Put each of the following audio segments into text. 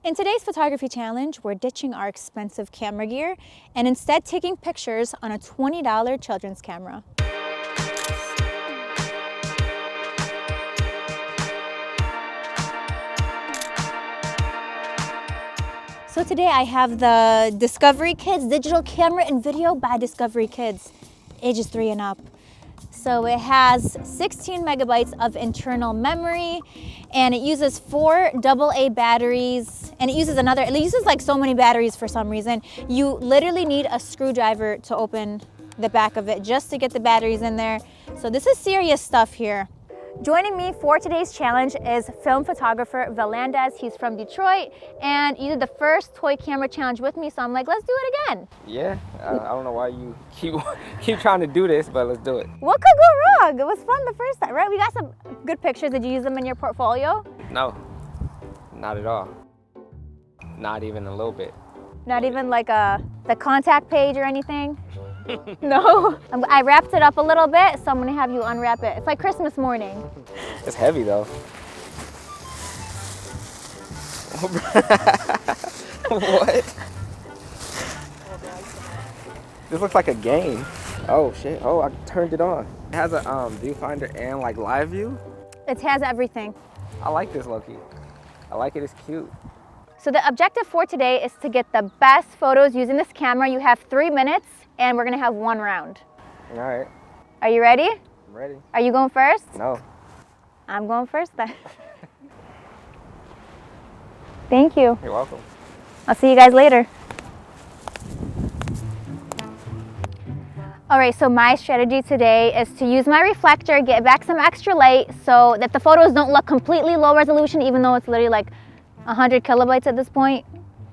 In today's photography challenge, we're ditching our expensive camera gear and instead taking pictures on a $20 children's camera. So today I have the Discovery Kids digital camera and video by Discovery Kids, ages 3 and up. So it has 16 megabytes of internal memory, and it uses 4 AA batteries, and it uses like so many batteries for some reason. You literally need a screwdriver to open the back of it just to get the batteries in there. So this is serious stuff here. Joining me for today's challenge is film photographer VUHLANDES. He's from Detroit, and you did the first toy camera challenge with me, so I'm like, let's do it again. Yeah, I don't know why you keep trying to do this, but let's do it. What could go wrong? It was fun the first time, right? We got some good pictures. Did you use them in your portfolio? No, not at all. Not even a little bit. Not even like the contact page or anything? No? I wrapped it up a little bit, so I'm gonna have you unwrap it. It's like Christmas morning. It's heavy though. What? This looks like a game. Oh shit, oh, I turned it on. It has a viewfinder and like live view. It has everything. I like this, Loki. I like it, it's cute. So the objective for today is to get the best photos using this camera. You have 3 minutes, and we're gonna have 1 round. All right. Are you ready? I'm ready. Are you going first? No. I'm going first then. Thank you. You're welcome. I'll see you guys later. All right, so my strategy today is to use my reflector, get back some extra light so that the photos don't look completely low resolution, even though it's literally like 100 kilobytes at this point.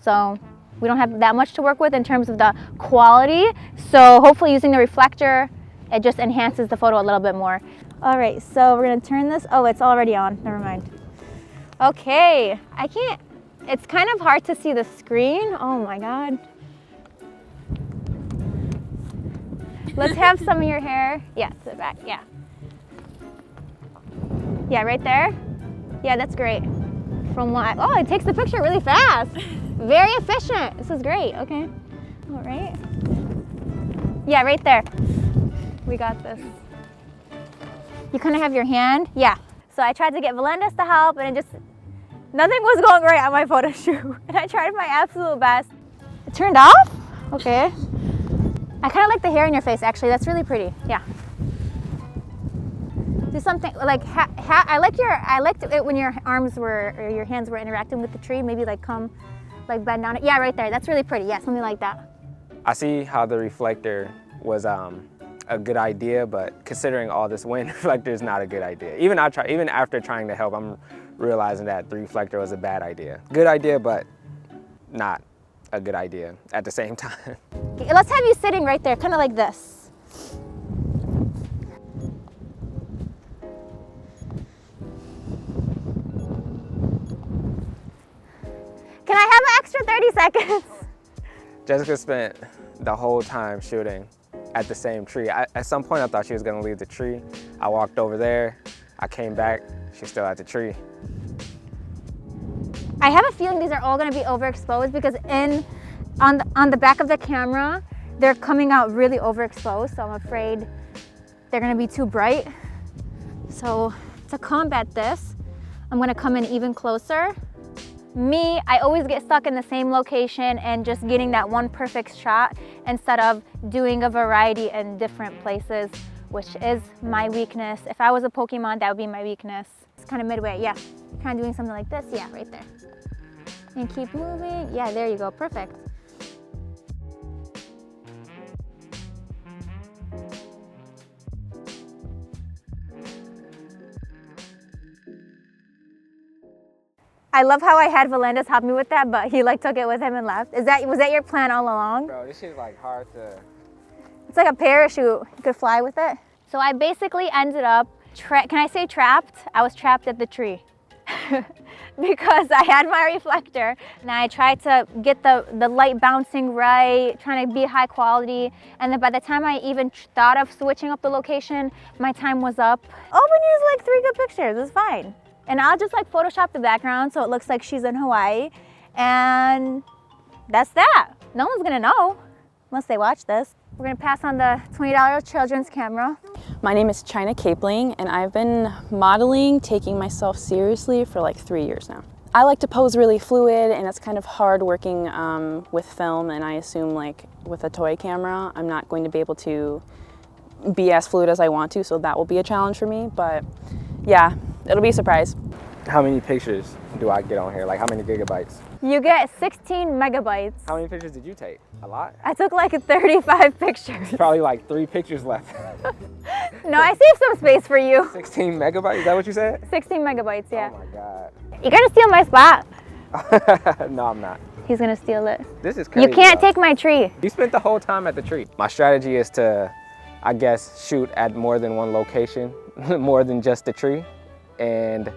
So we don't have that much to work with in terms of the quality. So hopefully using the reflector, it just enhances the photo a little bit more. All right, so we're gonna turn this. Oh, it's already on, never mind. Okay, it's kind of hard to see the screen. Oh my God. Let's have some of your hair. Yeah, to the back, yeah. Yeah, right there. Yeah, that's great. Oh, it takes the picture really fast. Very efficient. This is great, okay. All right. Yeah, right there. We got this. You kind of have your hand, yeah. So I tried to get VUHLANDES to help, and nothing was going right on my photo shoot. And I tried my absolute best. It turned off? Okay. I kind of like the hair in your face, actually. That's really pretty, yeah. Do something like I liked it when your hands were interacting with the tree. Maybe like bend on it. Yeah, right there. That's really pretty. Yeah, something like that. I see how the reflector was a good idea, but considering all this wind, reflector is not a good idea. Even after trying to help, I'm realizing that the reflector was a bad idea. Good idea, but not a good idea at the same time. Okay, let's have you sitting right there, kind of like this. Can I have an extra 30 seconds? Jessica spent the whole time shooting at the same tree. At some point I thought she was gonna leave the tree. I walked over there, I came back, she's still at the tree. I have a feeling these are all gonna be overexposed because on the back of the camera, they're coming out really overexposed, so I'm afraid they're gonna be too bright. So to combat this, I'm gonna come in even closer. I always get stuck in the same location and just getting that one perfect shot instead of doing a variety in different places, which is my weakness. If I was a Pokemon, that would be my weakness. It's kind of midway, yeah. Kind of doing something like this, yeah, right there. And keep moving, yeah, there you go, perfect. I love how I had VUHLANDES help me with that, but he took it with him and left. Was that your plan all along? Bro, this shit's like hard to... It's like a parachute. You could fly with it. So I basically ended up, can I say trapped? I was trapped at the tree. Because I had my reflector and I tried to get the light bouncing right, trying to be high quality. And then by the time I even thought of switching up the location, my time was up. All we need is like 3 good pictures, it's fine. And I'll just like Photoshop the background so it looks like she's in Hawaii. And that's that. No one's gonna know unless they watch this. We're gonna pass on the $20 children's camera. My name is China Capling, and I've been modeling, taking myself seriously for like 3 years now. I like to pose really fluid, and it's kind of hard working with film, and I assume like with a toy camera, I'm not going to be able to be as fluid as I want to, so that will be a challenge for me, but yeah, it'll be a surprise. How many pictures do I get on here? Like how many gigabytes? You get 16 megabytes. How many pictures did you take? A lot? I took like 35 pictures. Probably like 3 pictures left. No, I saved some space for you. 16 megabytes, is that what you said? 16 megabytes, yeah. Oh my God. You're gonna steal my spot. No, I'm not. He's gonna steal it. This is crazy. You can't take my tree. You spent the whole time at the tree. My strategy is to, I guess, shoot at more than one location, more than just the tree. And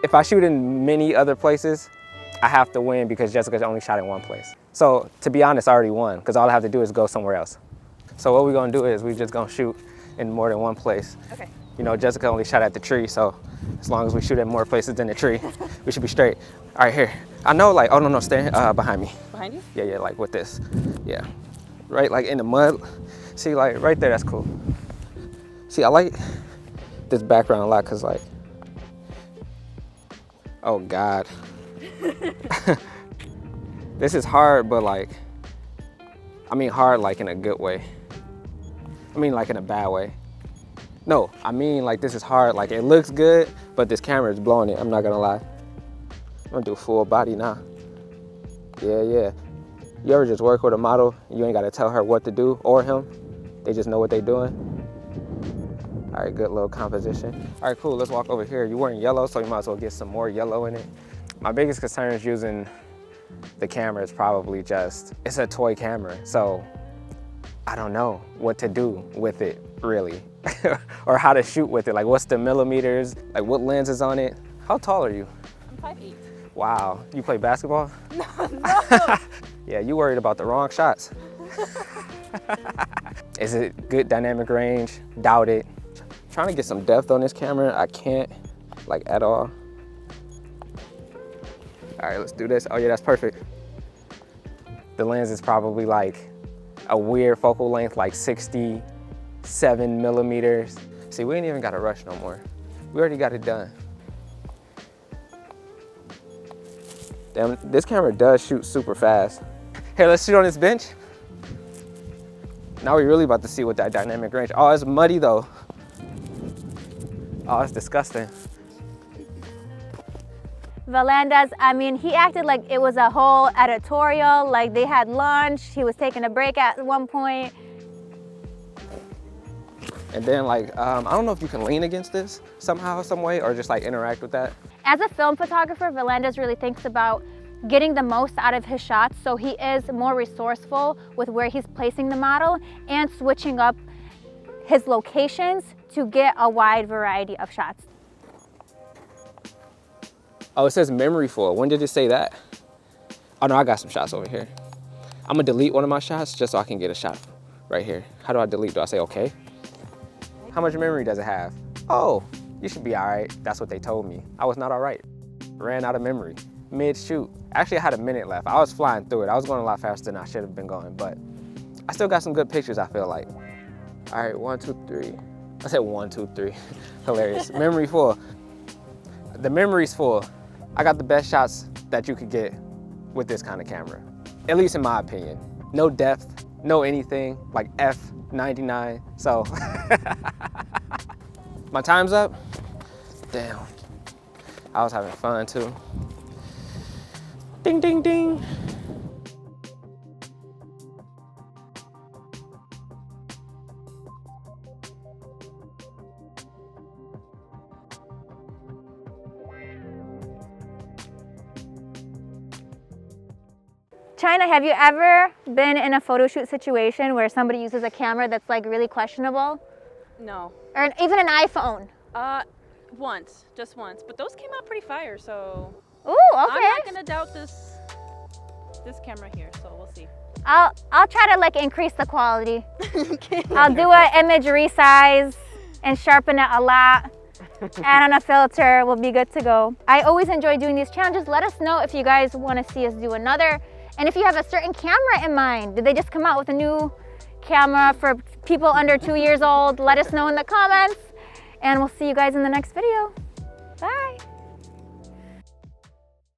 if I shoot in many other places, I have to win because Jessica only shot in one place. So to be honest, I already won because all I have to do is go somewhere else. So what we're gonna do is we're just gonna shoot in more than one place. Okay. You know, Jessica only shot at the tree, so as long as we shoot at more places than the tree, we should be straight. All right, here. I know, like, oh no, stay behind me. Behind you? Yeah, like with this. Yeah. Right, like in the mud. See, like right there, that's cool. See, I like this background a lot because like, oh God. This is hard, but like, I mean hard like in a good way. I mean like in a bad way. No, I mean like this is hard, like it looks good, but this camera is blowing it, I'm not gonna lie. I'm gonna do full body now. Yeah. You ever just work with a model, you ain't gotta tell her what to do, or him, they just know what they doing? All right, good little composition. All right, cool, let's walk over here. You're wearing yellow, so you might as well get some more yellow in it. My biggest concern is using the camera is probably just, it's a toy camera, so I don't know what to do with it, really. Or how to shoot with it, like what's the millimeters, like what lens is on it. How tall are you? I'm 5'8". Wow, you play basketball? No. Yeah, you worried about the wrong shots. Is it good dynamic range? Doubt it. Trying to get some depth on this camera, I can't, like at all. All right, let's do this. Oh yeah, that's perfect. The lens is probably like a weird focal length, like 67 millimeters. See, we ain't even got to rush no more. We already got it done. Damn, this camera does shoot super fast. Here, let's shoot on this bench. Now we're really about to see what that dynamic range. Oh, it's muddy though. Oh, it's disgusting. VUHLANDES, I mean, he acted like it was a whole editorial, like they had lunch, he was taking a break at one point. And then like, I don't know if you can lean against this somehow, some way, or just like interact with that. As a film photographer, VUHLANDES really thinks about getting the most out of his shots, so he is more resourceful with where he's placing the model and switching up his locations to get a wide variety of shots. Oh, it says memory full. When did it say that? Oh no, I got some shots over here. I'm gonna delete one of my shots just so I can get a shot right here. How do I delete? Do I say okay? How much memory does it have? Oh, you should be all right. That's what they told me. I was not all right. Ran out of memory mid-shoot. Actually, I had a minute left. I was flying through it. I was going a lot faster than I should have been going, but I still got some good pictures, I feel like. All right, 1, 2, 3. I said 1, 2, 3. Hilarious. Memory full. The memory's full. I got the best shots that you could get with this kind of camera, at least in my opinion. No depth, no anything, like F99. So, my time's up. Damn, I was having fun too. Ding, ding, ding. China, have you ever been in a photo shoot situation where somebody uses a camera that's like really questionable? No. Or even an iPhone? Once, just once. But those came out pretty fire, so. Ooh, okay. I'm not gonna doubt this camera here, so we'll see. I'll try to like increase the quality. Okay. I'll do an image resize and sharpen it a lot. add on a filter, we'll be good to go. I always enjoy doing these challenges. Let us know if you guys want to see us do another. And if you have a certain camera in mind, did they just come out with a new camera for people under 2 years old? Let us know in the comments, and we'll see you guys in the next video. Bye.